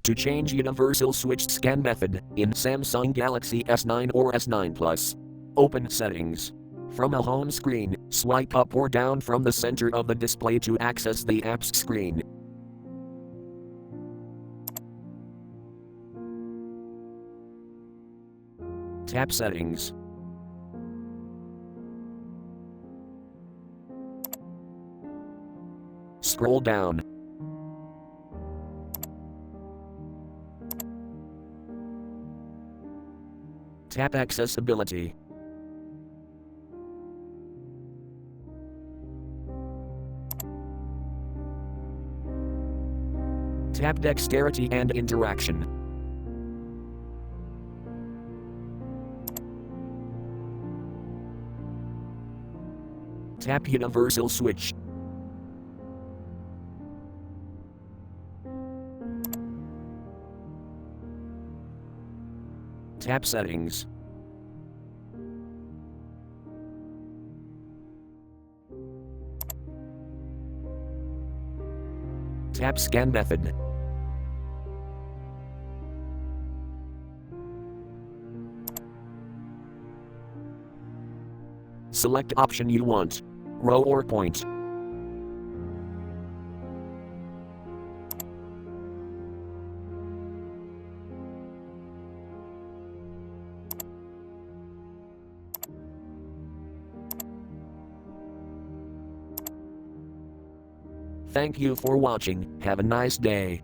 To change universal switch scan method in Samsung Galaxy S9 or S9 Plus. Open Settings. From a home screen, swipe up or down from the center of the display to access the apps screen. Tap Settings. Scroll down. Tap Accessibility. Tap Dexterity and Interaction. Tap Universal Switch. Tap Settings. Tap Scan Method. Select option you want, row or point. Thank you for watching. Have a nice day.